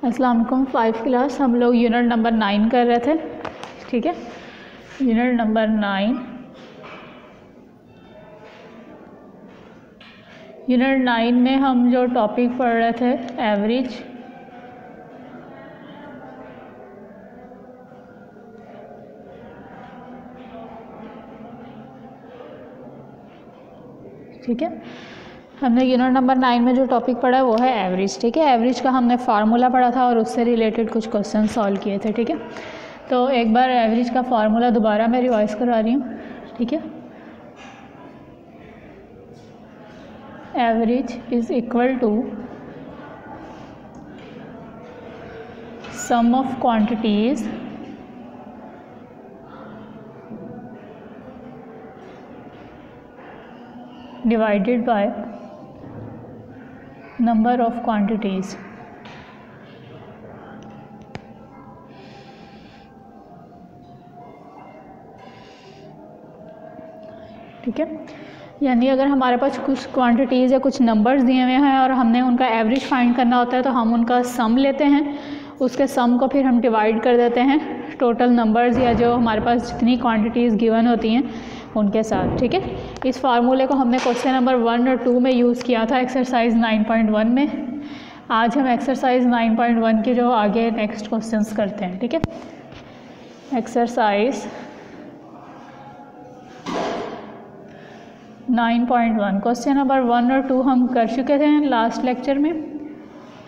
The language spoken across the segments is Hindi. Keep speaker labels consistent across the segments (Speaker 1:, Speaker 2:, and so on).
Speaker 1: अस्सलाम वालेकुम। 5 क्लास हम लोग यूनिट नंबर 9 कर रहे थे, ठीक है। यूनिट नंबर 9, यूनिट 9 में हम जो टॉपिक पढ़ रहे थे एवरेज, ठीक है। हमने यूनिट नंबर 9 में जो टॉपिक पढ़ा है वो है एवरेज, ठीक है। एवरेज का हमने फार्मूला पढ़ा था और उससे रिलेटेड कुछ क्वेश्चन सॉल्व किए थे, ठीक है। तो एक बार एवरेज का फार्मूला दोबारा मैं रिवाइज करवा रही हूँ, ठीक है। Average is equal to sum of quantities divided by number of quantities, ठीक है। यानी अगर हमारे पास कुछ क्वांटिटीज़ या कुछ नंबर्स दिए हुए हैं और हमने उनका एवरेज फाइंड करना होता है तो हम उनका सम लेते हैं, उसके सम को फिर हम डिवाइड कर देते हैं टोटल नंबर्स या जो हमारे पास जितनी क्वांटिटीज़ गिवन होती हैं उनके साथ, ठीक है। इस फार्मूले को हमने क्वेश्चन नंबर 1 और 2 में यूज़ किया था एक्सरसाइज 9.1 में। आज हम एक्सरसाइज 9.1 के जो आगे नेक्स्ट क्वेश्चंस करते हैं, ठीक है। एक्सरसाइज 9.1 क्वेश्चन नंबर 1 और 2 हम कर चुके थे लास्ट लेक्चर में।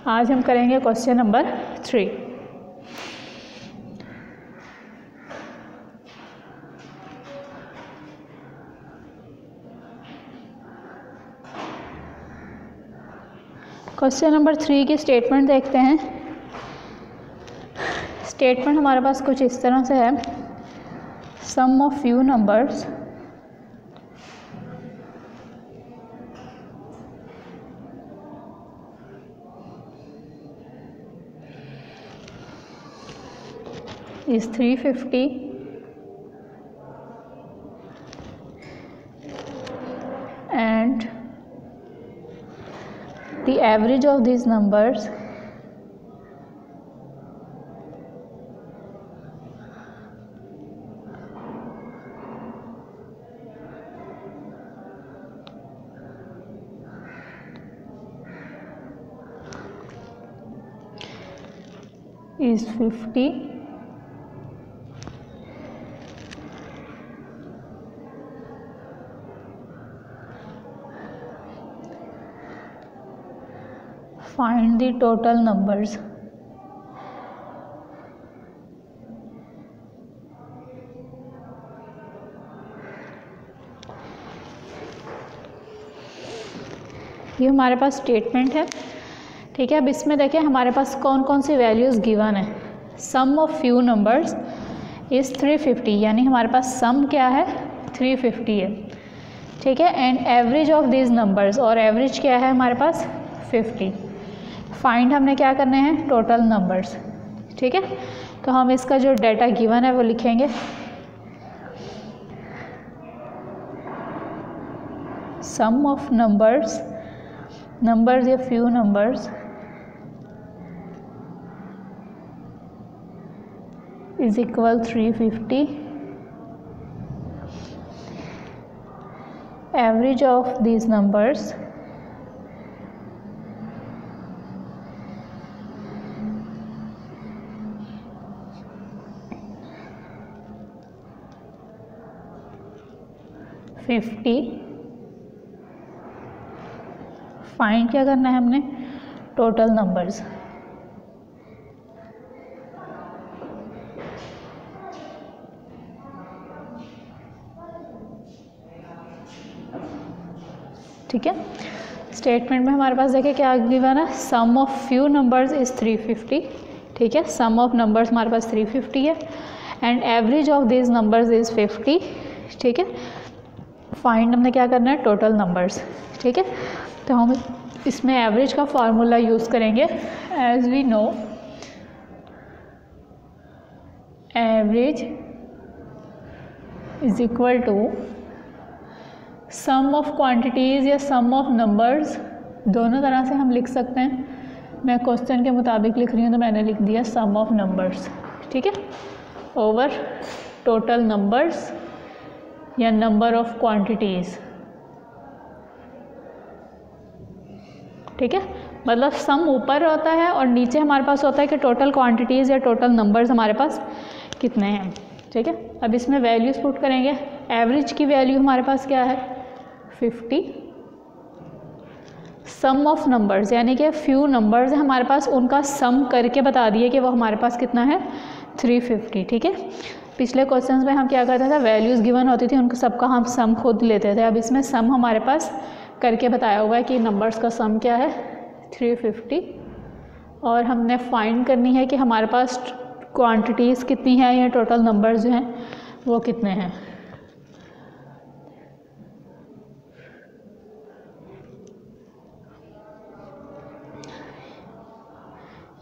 Speaker 1: आज हम करेंगे क्वेश्चन नंबर 3। क्वेश्चन नंबर 3 की स्टेटमेंट देखते हैं। स्टेटमेंट हमारे पास कुछ इस तरह से है, sum of few numbers is 350 and the average of these numbers is 50 find the total numbers। ये हमारे पास स्टेटमेंट है, ठीक है। अब इसमें देखें हमारे पास कौन कौन सी वैल्यूज़ गिवन है। Sum of few numbers is 350, यानी हमारे पास सम क्या है 350 है, ठीक है। And average of this numbers, और एवरेज क्या है हमारे पास 50। फाइंड हमने क्या करने हैं टोटल नंबर्स, ठीक है। तो हम इसका जो डाटा गिवन है वो लिखेंगे, सम ऑफ नंबर्स, नंबर्स या few numbers is equal 350, average of these numbers find क्या करना है हमने टोटल नंबर्स, ठीक है। स्टेटमेंट में हमारे पास देखिए क्या गिवन है, sum of few numbers is 350, ठीक है। सम ऑफ नंबर्स हमारे पास 350 है and average of this numbers is 50, ठीक है। फाइंड हमने क्या करना है टोटल नंबर्स, ठीक है। तो हम इसमें एवरेज का फार्मूला यूज़ करेंगे। As we know average is equal to sum of quantities या सम ऑफ नंबर्स, दोनों तरह से हम लिख सकते हैं। मैं क्वेश्चन के मुताबिक लिख रही हूँ तो मैंने लिख दिया सम ऑफ नंबर्स, ठीक है, ओवर टोटल नंबर्स या नंबर ऑफ क्वांटिटीज़, ठीक है। मतलब सम ऊपर होता है और नीचे हमारे पास होता है कि टोटल क्वांटिटीज़ या टोटल नंबर्स हमारे पास कितने हैं, ठीक है। अब इसमें वैल्यूज़ पुट करेंगे। एवरेज की वैल्यू हमारे पास क्या है 50। सम ऑफ नंबर्स यानी कि फ्यू नंबर्स हैं हमारे पास, उनका सम करके बता दिए कि वो हमारे पास कितना है 350, ठीक है। पिछले क्वेश्चंस में हम क्या करते थे, वैल्यूज़ गिवन होती थी उनका सबका हम सम खुद लेते थे। अब इसमें सम हमारे पास करके बताया हुआ है कि नंबर्स का सम क्या है 350 और हमने फाइंड करनी है कि हमारे पास क्वांटिटीज़ कितनी है या टोटल नंबर्स जो हैं वो कितने हैं।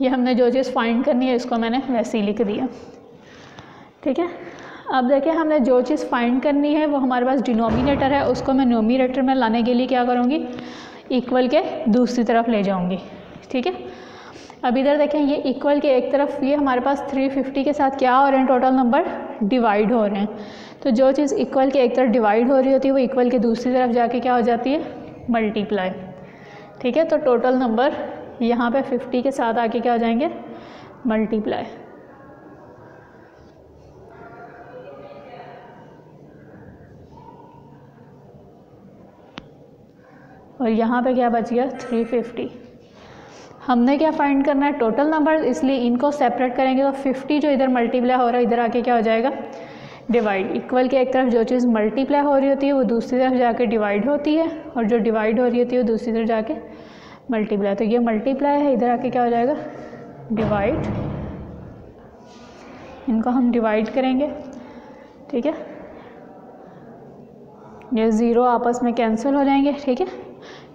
Speaker 1: ये हमने जो चीज़ फाइंड करनी है इसको मैंने वैसे ही लिख दिया, ठीक है। अब देखिए हमने जो चीज़ फाइंड करनी है वो हमारे पास डिनोमिनेटर है, उसको मैं न्यूमरेटर में लाने के लिए क्या करूँगी, इक्वल के दूसरी तरफ ले जाऊँगी, ठीक है। अब इधर देखें ये इक्वल के एक तरफ ये हमारे पास 350 के साथ क्या हो रहे हैं, टोटल नंबर डिवाइड हो रहे हैं। तो जो चीज़ इक्वल के एक तरफ डिवाइड हो रही होती है वो इक्वल के दूसरी तरफ जाके क्या हो जाती है, मल्टीप्लाई, ठीक है। तो टोटल नंबर यहाँ पे 50 के साथ आके क्या हो जाएंगे, मल्टीप्लाई। और यहाँ पे क्या बच गया 350। हमने क्या फाइंड करना है, टोटल नंबर, इसलिए इनको सेपरेट करेंगे तो 50 जो इधर मल्टीप्लाई हो रहा है इधर आके क्या हो जाएगा डिवाइड। इक्वल के एक तरफ जो चीज़ मल्टीप्लाई हो रही होती है वो दूसरी तरफ जाके डिवाइड होती है और जो डिवाइड हो रही होती है वो दूसरी तरफ जाके मल्टीप्लाई। तो ये मल्टीप्लाई है, इधर आके क्या हो जाएगा डिवाइड। इनको हम डिवाइड करेंगे, ठीक है। ये ज़ीरो आपस में कैंसिल हो जाएंगे, ठीक है।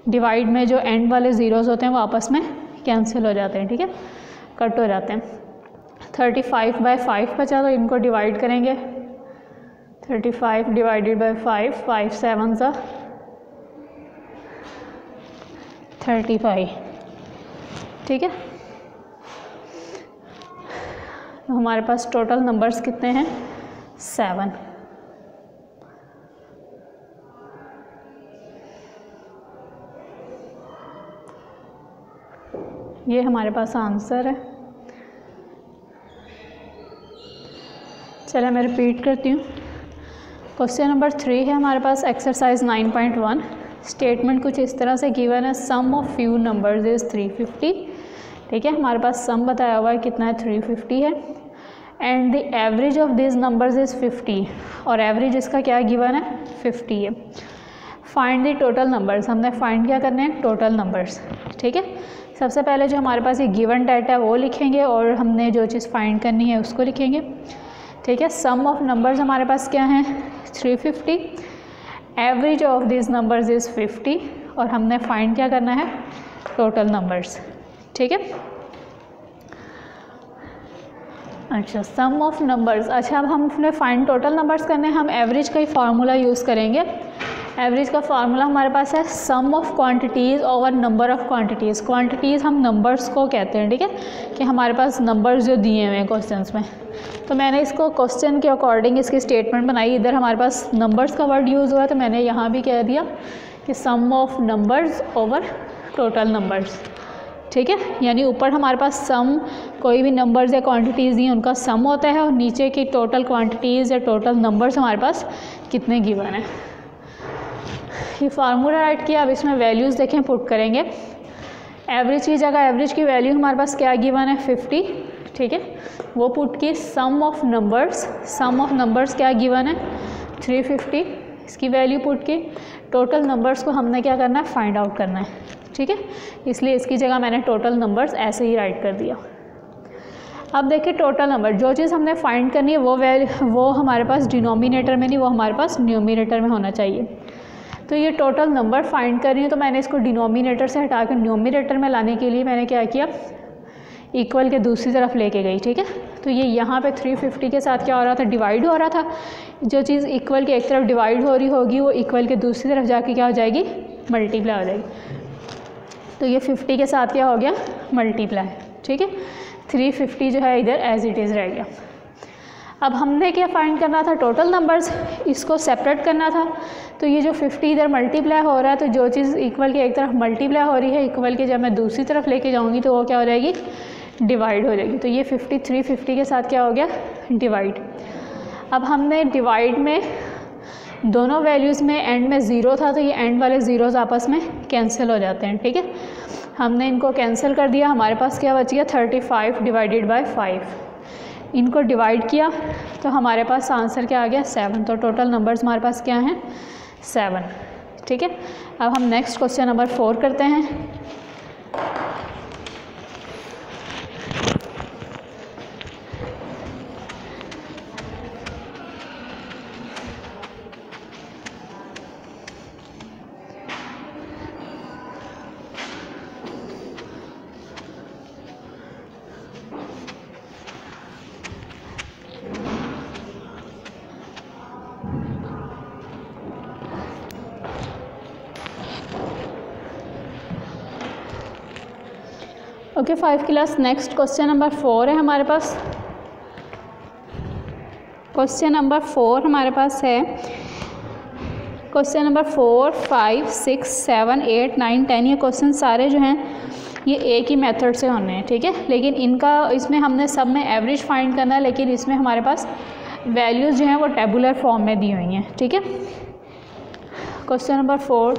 Speaker 1: डिवाइड में जो एंड वाले ज़ीरोज़ होते हैं वो आपस में कैंसिल हो जाते हैं, ठीक है, कट हो जाते हैं। 35/5 बचा तो इनको डिवाइड करेंगे। 35 डिवाइडेड बाय 5, 5 7 सा 35, ठीक है। तो हमारे पास टोटल नंबर्स कितने हैं 7। ये हमारे पास आंसर है। चलिए मैं रिपीट करती हूँ। क्वेश्चन नंबर 3 है हमारे पास, एक्सरसाइज 9.1। स्टेटमेंट कुछ इस तरह से गिवन है, sum of few numbers is 350, ठीक है। हमारे पास सम बताया हुआ है कितना है 350 है, and the average of this numbers is 50 और एवरेज इसका क्या गिवन है 50 है। फाइंड द टोटल नंबर्स, हमने फाइंड क्या करने हैं टोटल नंबर्स, ठीक है। सबसे पहले जो हमारे पास ये गिवन डाटा है वो लिखेंगे और हमने जो चीज़ फाइंड करनी है उसको लिखेंगे, ठीक है। सम ऑफ नंबर्स हमारे पास क्या हैं 350, average of this numbers is 50 और हमने फाइंड क्या करना है टोटल नंबर्स, ठीक है। अच्छा सम ऑफ नंबर्स, अच्छा अब हमने फाइंड टोटल नंबर्स करने हैं, हम एवरेज का ही फार्मूला यूज़ करेंगे। एवरेज का फार्मूला हमारे पास है sum of quantities over number of quantities. Quantities हम नंबर्स को कहते हैं, ठीक है, कि हमारे पास नंबर्स जो दिए हुए हैं क्वेश्चंस में। तो मैंने इसको क्वेश्चन के अकॉर्डिंग इसकी स्टेटमेंट बनाई। इधर हमारे पास नंबर्स का वर्ड यूज़ हुआ है तो मैंने यहाँ भी कह दिया कि sum of numbers over total numbers, ठीक है। यानी ऊपर हमारे पास सम, कोई भी नंबर्स या क्वांटिटीज़ दी उनका सम होता है और नीचे की टोटल क्वांटिटीज़ या टोटल नंबर्स हमारे पास कितने गिवन है। ये फार्मूला राइट किया। अब इसमें वैल्यूज़ देखें पुट करेंगे। एवरेज की जगह एवरेज की वैल्यू हमारे पास क्या गिवन है 50, ठीक है, वो पुट की। सम ऑफ नंबर्स क्या गिवन है 350, इसकी वैल्यू पुट की। टोटल नंबर्स को हमने क्या करना है फाइंड आउट करना है, ठीक है, इसलिए इसकी जगह मैंने टोटल नंबर्स ऐसे ही राइट कर दिया। अब देखिए टोटल नंबर, जो चीज़ हमने फाइंड करनी है वो हमारे पास डिनोमिनेटर में नहीं, वो हमारे पास न्यूमरेटर में होना चाहिए। तो ये टोटल नंबर फाइंड कर रही हूँ तो मैंने इसको डिनोमिनेटर से हटा कर न्यूमरेटर में लाने के लिए मैंने क्या किया, इक्वल के दूसरी तरफ लेके गई, ठीक है। तो ये यहाँ पे 350 के साथ क्या हो रहा था डिवाइड हो रहा था। जो चीज़ इक्वल के एक तरफ डिवाइड हो रही होगी वो इक्वल के दूसरी तरफ जाके क्या हो जाएगी मल्टीप्लाई हो जाएगी। तो ये 50 के साथ क्या हो गया, मल्टीप्लाई, ठीक है। 350 जो है इधर एज इट इज़ रह गया। अब हमने क्या फाइंड करना था, टोटल नंबर्स, इसको सेपरेट करना था। तो ये जो 50 इधर मल्टीप्लाई हो रहा है, तो जो चीज़ इक्वल के एक तरफ मल्टीप्लाई हो रही है, इक्वल के जब मैं दूसरी तरफ लेके जाऊँगी तो वो क्या हो जाएगी, डिवाइड हो जाएगी। तो ये 50 350 के साथ क्या हो गया, डिवाइड। अब हमने डिवाइड में दोनों वैल्यूज़ में एंड में ज़ीरो था, तो ये एंड वाले ज़ीरोज़ आपस में कैंसिल हो जाते हैं, ठीक है। हमने इनको कैंसिल कर दिया, हमारे पास क्या बच गया, 35 डिवाइडेड बाय 5। इनको डिवाइड किया तो हमारे पास आंसर क्या आ गया, 7। तो टोटल नंबर्स हमारे पास क्या हैं, 7, ठीक है। अब हम नेक्स्ट क्वेश्चन नंबर 4 करते हैं। Okay 5 class, next question number 4 है हमारे पास। क्वेश्चन नंबर 4 हमारे पास है, क्वेश्चन नंबर 4 5 6 7 8 9 10। ये क्वेश्चन सारे जो हैं ये एक ही मेथड से होने हैं, ठीक है। लेकिन इनका इसमें हमने सब में एवरेज फाइंड करना है, लेकिन इसमें हमारे पास वैल्यूज़ जो हैं वो टेबुलर फॉर्म में दी हुई हैं, ठीक है। क्वेश्चन नंबर 4,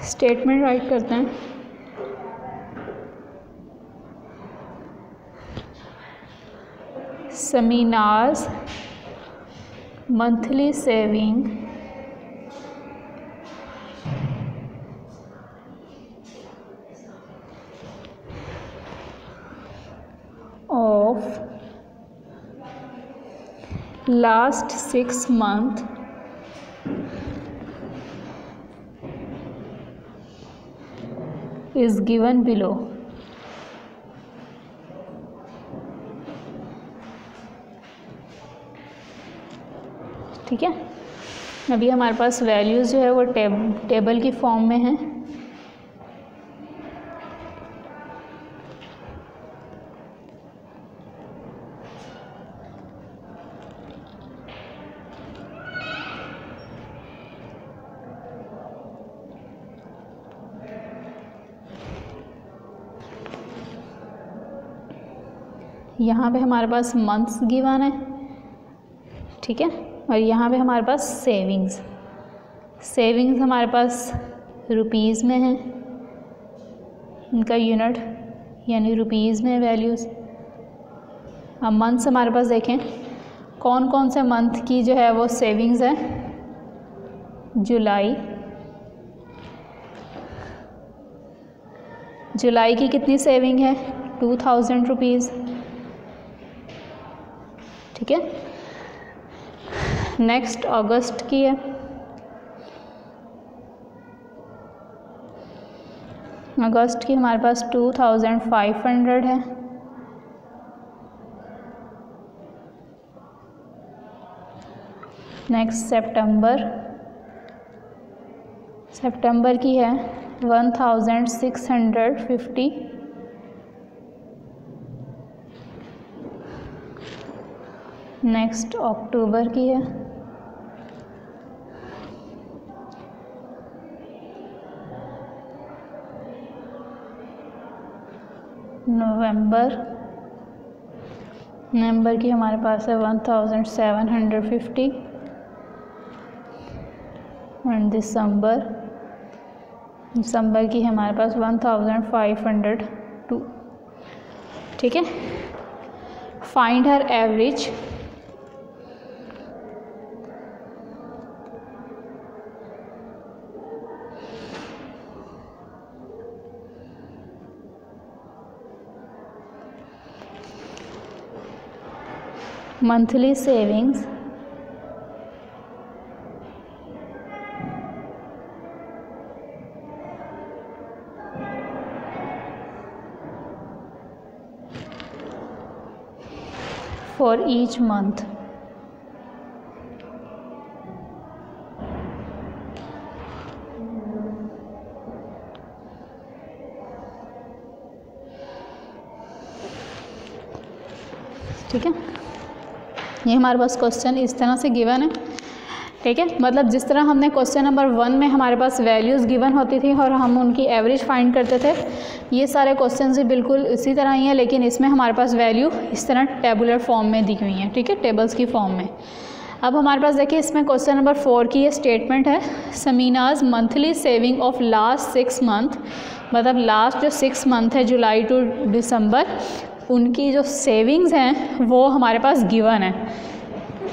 Speaker 1: स्टेटमेंट राइट करते हैं। Sameena's monthly saving of last 6 months is given below। ठीक है, अभी हमारे पास वैल्यूज़ जो है वो टेबल की फॉर्म में है। यहाँ पे हमारे पास मंथ्स गिवन है, ठीक है। और यहाँ पे हमारे पास सेविंग्स हमारे पास रुपीज़ में है, इनका यूनिट यानी रुपीज़ में वैल्यूज़। अब मंथ्स हमारे पास देखें कौन कौन से मंथ की जो है वो सेविंग्स है। जुलाई की कितनी सेविंग है, 2000 रुपीज़, ठीक है। नेक्स्ट अगस्त की है, अगस्त की हमारे पास 2500 है। नेक्स्ट सितंबर की है 1650। नेक्स्ट अक्टूबर की है नवंबर की हमारे पास है 1750। एंड दिसंबर की हमारे पास 1502, ठीक है। Find her average monthly savings for each month। ठीक है, ये हमारे पास क्वेश्चन इस तरह से गिवन है। ठीक है, मतलब जिस तरह हमने क्वेश्चन नंबर 1 में हमारे पास वैल्यूज़ गिवन होती थी और हम उनकी एवरेज फाइंड करते थे, ये सारे क्वेश्चन भी बिल्कुल इसी तरह ही हैं, लेकिन इसमें हमारे पास वैल्यू इस तरह टेबुलर फॉर्म में दी हुई हैं। ठीक है, टेबल्स की फॉर्म में। अब हमारे पास देखिए इसमें क्वेश्चन नंबर 4 की ये स्टेटमेंट है, Sameena's monthly saving of last 6 month, मतलब लास्ट जो 6 मंथ है जुलाई टू दिसंबर, उनकी जो सेविंग्स हैं वो हमारे पास गिवन है।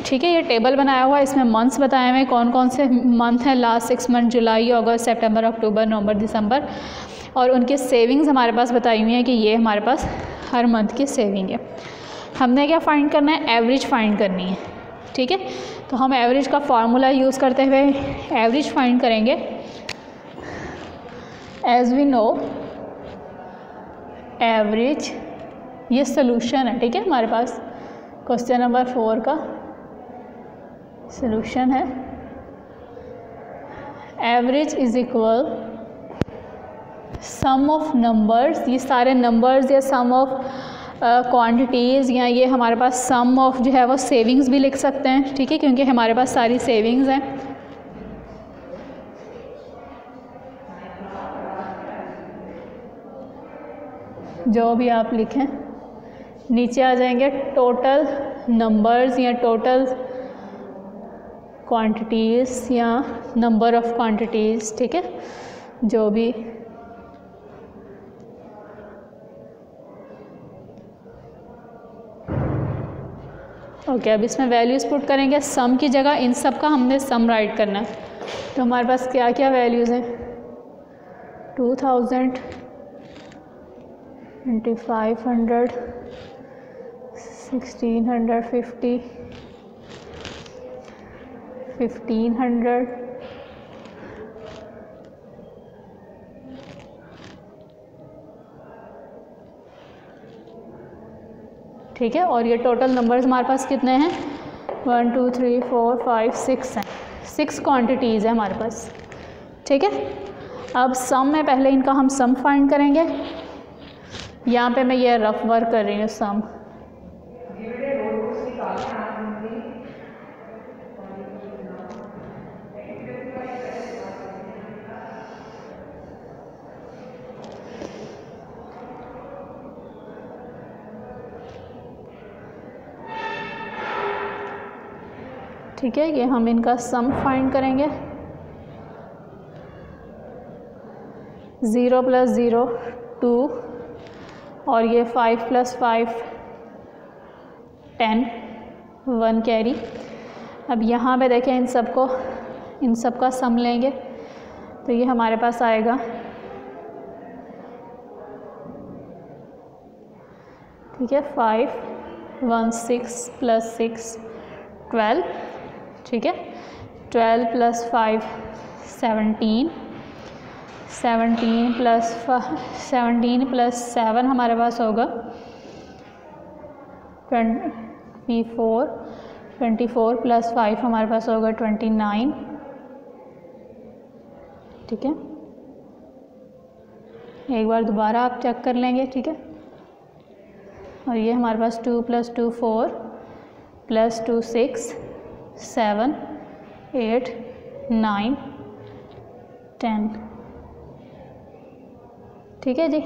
Speaker 1: ठीक है, ये टेबल बनाया हुआ है, इसमें मंथ्स बताए हुए हैं, कौन कौन से मंथ हैं लास्ट 6 मंथ, जुलाई, अगस्त, सितंबर, अक्टूबर, नवंबर, दिसंबर, और उनके सेविंग्स हमारे पास बताई हुई हैं कि ये हमारे पास हर मंथ की सेविंग है। हमने क्या फाइंड करना है, एवरेज फाइंड करनी है। ठीक है, तो हम एवरेज का फार्मूला यूज़ करते हुए एवरेज फाइंड करेंगे। एज वी नो एवरेज, ये सोल्यूशन है। ठीक है, हमारे पास क्वेश्चन नंबर 4 का सोल्यूशन है, average is equal some of numbers, ये सारे नंबर्स या सम ऑफ क्वांटिटीज़, या ये हमारे पास सम ऑफ जो है वो सेविंग्स भी लिख सकते हैं। ठीक है, क्योंकि हमारे पास सारी सेविंग्स हैं। जो भी आप लिखें, नीचे आ जाएंगे टोटल नंबर्स या टोटल क्वांटिटीज़ या नंबर ऑफ़ क्वांटिटीज़। ठीक है, जो भी ओके, अब इसमें वैल्यूज़ पुट करेंगे। सम की जगह इन सब का हमने सम राइट करना है। तो हमारे पास क्या क्या वैल्यूज़ हैं, 2000, 2500, 1650, 1500, ठीक है, और ये टोटल नंबर्स हमारे पास कितने हैं, 1 2 3 4 5 6 हैं। 6 क्वांटिटीज़ है हमारे पास। ठीक है, अब सम में पहले इनका हम सम फाइंड करेंगे। यहाँ पे मैं ये रफ वर्क कर रही हूँ सम। ठीक है, ये हम इनका सम फाइंड करेंगे। 0 + 0 2, और ये 5 + 5 10, 1 कैरी। अब यहाँ पे देखें इन सब का सम लेंगे तो ये हमारे पास आएगा, ठीक है, 5 1 6 + 6 12, ठीक है, 12 + 5 17, 17 + 7 हमारे पास होगा 24, 24 + 5 हमारे पास होगा 29। ठीक है, एक बार दोबारा आप चेक कर लेंगे। ठीक है, और ये हमारे पास 2 + 2 4 + 2 6 7 8 9 10। ठीक है जी,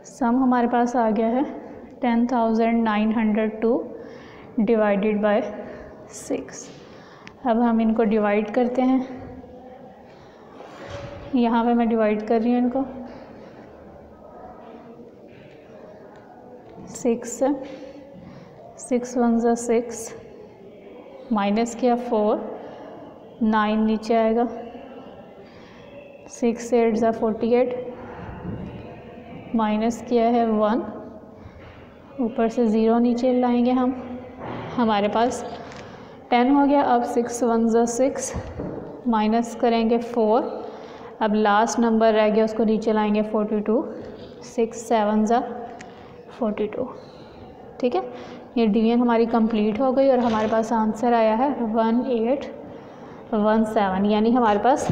Speaker 1: सम हमारे पास आ गया है 10,902 डिवाइडेड बाय 6। अब हम इनको डिवाइड करते हैं। यहाँ पे मैं डिवाइड कर रही हूँ इनको। 6 1 = 6, माइनस किया 4, 9 नीचे आएगा, 6 8 = 48, माइनस किया है 1, ऊपर से 0 नीचे लाएंगे हम, हमारे पास 10 हो गया। अब 6 1 = 6, माइनस करेंगे 4, अब लास्ट नंबर रह गया उसको नीचे लाएंगे 42, 6 7 = 42। ठीक है, ये डिवीजन हमारी कंप्लीट हो गई और हमारे पास आंसर आया है 1817, यानी हमारे पास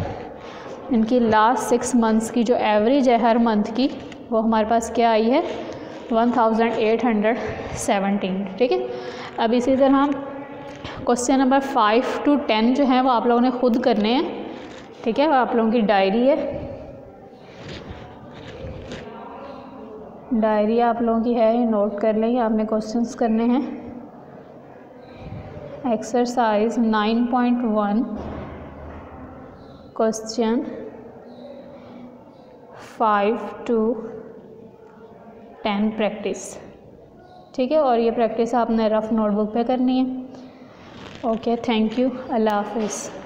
Speaker 1: इनकी लास्ट 6 मंथ्स की जो एवरेज है हर मंथ की, वो हमारे पास क्या आई है 1817। ठीक है। अब इसी तरह हम क्वेश्चन नंबर 5 to 10 जो हैं वो आप लोगों ने खुद करने हैं। ठीक है, वो आप लोगों की डायरी है, डायरी आप लोगों की है, नोट कर लें। आपने क्वेश्चंस करने हैं। Exercise 9.1 question 5 to 10 practice. ठीक है, और ये प्रैक्टिस आपने रफ नोटबुक पे करनी है। ओके, थैंक यू, अल्लाह हाफिज़।